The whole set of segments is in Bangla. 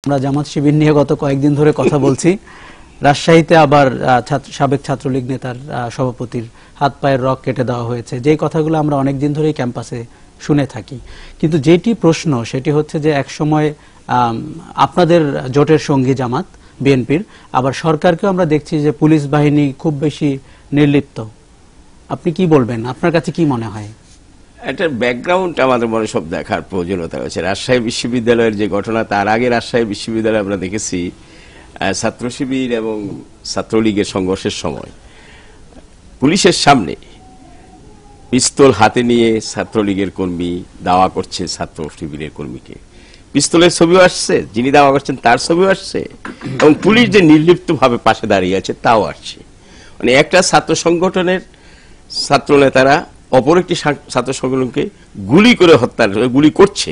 আমরা জামাত শিবির নিয়ে গত কয়েকদিন ধরে কথা বলছি। রাজশাহীতে আবার সাবেক ছাত্রলীগ নেতার সভাপতির হাত পায়ের রক কেটে দেওয়া হয়েছে, যেই কথাগুলো আমরা অনেকদিন ধরেই ক্যাম্পাসে শুনে থাকি। কিন্তু যেটি প্রশ্ন সেটি হচ্ছে যে এক সময় আপনাদের জোটের সঙ্গী জামাত বিএনপির, আবার সরকারকেও আমরা দেখছি যে পুলিশ বাহিনী খুব বেশি নির্লিপ্ত। আপনি কি বলবেন, আপনার কাছে কি মনে হয়? একটা ব্যাকগ্রাউন্ড আমাদের মনে সব দেখার প্রয়োজনীয়তা রয়েছে। রাজশাহী বিশ্ববিদ্যালয়ের যে ঘটনা, তার আগে রাজশাহী বিশ্ববিদ্যালয়ে আমরা দেখেছি ছাত্র শিবির এবং ছাত্রলীগের সংঘর্ষের সময় পুলিশের সামনে পিস্তল হাতে নিয়ে ছাত্রলীগের কর্মী দাওয়া করছে ছাত্র শিবিরের কর্মীকে। পিস্তলের ছবিও আসছে, যিনি দাওয়া করছেন তার ছবিও আসছে, এবং পুলিশ যে নির্লিপ্ত ভাবে পাশে দাঁড়িয়ে আছে তাও আসছে। মানে একটা ছাত্র সংগঠনের ছাত্র নেতারা অপর একটি ছাত্র সংগঠনকে গুলি করে গুলি করছে,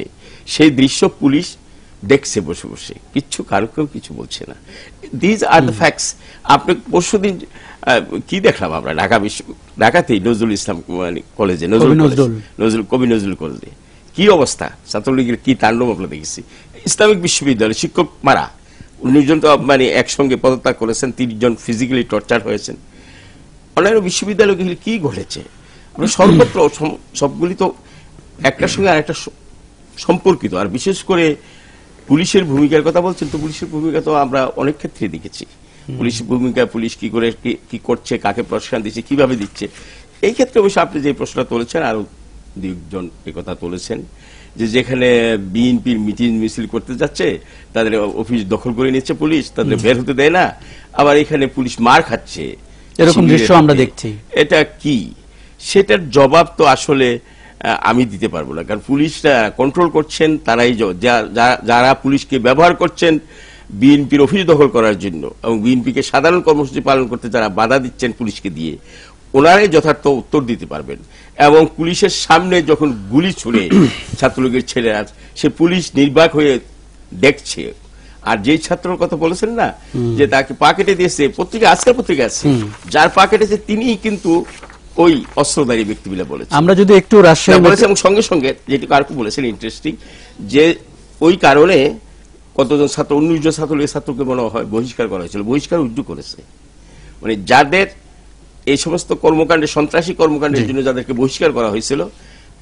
সেই দৃশ্য পুলিশ দেখছে বসে বসে, কিচ্ছু কারো কেউ কিছু বলছে না। These are the facts. আপনি পরশুদিন কি দেখলাম আমরা ঢাকাতেই নজরুল ইসলাম কলেজে, কবি নজরুল কলেজে কি অবস্থা, ছাত্রলীগের কি তাণ্ডব আমরা দেখেছি। ইসলামিক বিশ্ববিদ্যালয়ে শিক্ষক মারা, 19 জন তো মানে একসঙ্গে পদত্যাগ করেছেন, 30 জন ফিজিক্যালি টর্চার হয়েছেন। অন্যান্য বিশ্ববিদ্যালয় কি ঘটেছে সর্বত্র, সবগুলি তো একটার সঙ্গে আর একটা সম্পর্কিত। আর বিশেষ করে পুলিশের ভূমিকার কথা বলছেন, তো পুলিশের ভূমিকা তো আমরা অনেক ক্ষেত্রে দেখেছি। পুলিশের ভূমিকা, পুলিশ কি করে কি করছে, কাকে প্রশিক্ষণ দিচ্ছে, কিভাবে দিচ্ছে। এই ক্ষেত্রে অবশ্য আপনি যে প্রশ্নটা তুলেছেন, আরো দুজন কথা তুলেছেন যে যেখানে বিএনপির মিটিং মিছিল করতে যাচ্ছে তাদের অফিস দখল করে নিচ্ছে পুলিশ, তাদের বের হতে দেয় না, আবার এখানে পুলিশ মার খাচ্ছে, এরকম দৃশ্য আমরা দেখছি। এটা কি, সেটার জবাব তো আসলে আমি দিতে পারবো না, কারণ পুলিশরা কন্ট্রোল করছেন তারাই, যারা পুলিশকে ব্যবহার করছেন বিএনপির অফিস দখল করার জন্য এবং বিএনপিকে সাধারণ কর্মসূচি পালন করতে যারা বাধা দিচ্ছেন পুলিশকে দিয়ে, ওনারাই যথার্থ উত্তর দিতে পারবেন। এবং পুলিশের সামনে যখন গুলি ছুড়ে ছাত্রলীগের ছেলেরা, সে পুলিশ নির্বাক হয়ে দেখছে। আর যেই ছাত্রের কথা বলেছেন না যে তাকে পা কেটে দিয়েছে, পত্রিকা আজকের পত্রিকা আছে, যার পা কেটেছে তিনিই কিন্তু ওই অস্ত্রধারী ব্যক্তি বলে বলেছে। আমরা যদি একটু রাজশাহী বলেছে, এবং সঙ্গে সঙ্গে যেটুকু আর বলেছেন ইন্টারেস্টিং, যে ওই কারণে কতজন ছাত্র, 19 জন ছাত্রলীগের ছাত্রকে মনে হয় বহিষ্কার করা হয়েছিল, বহিষ্কার উদ্যোগ করেছে। মানে যাদের এই সমস্ত কর্মকাণ্ডে, সন্ত্রাসী কর্মকাণ্ডের জন্য যাদেরকে বহিষ্কার করা হয়েছিল,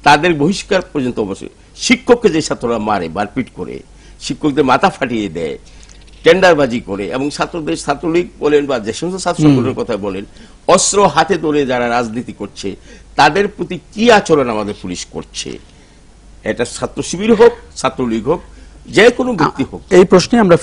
তাদের বহিষ্কার পর্যন্ত অবশ্যই। শিক্ষককে যে ছাত্ররা মারে, মারপিট করে, শিক্ষকদের মাথা ফাটিয়ে দেয়, টেন্ডারবাজি করে, এবং ছাত্রদের, ছাত্রলীগ বলেন বা যে সমস্ত ছাত্র সংগঠনের কথা বলেন, অস্ত্র হাতে ধরে যারা রাজনীতি করছে, তাদের প্রতি কি আচরণ আমাদের পুলিশ করছে, এটা ছাত্র শিবির হোক, ছাত্রলীগ হোক, যে কোনো ব্যক্তি হোক। এই প্রশ্নে আমরা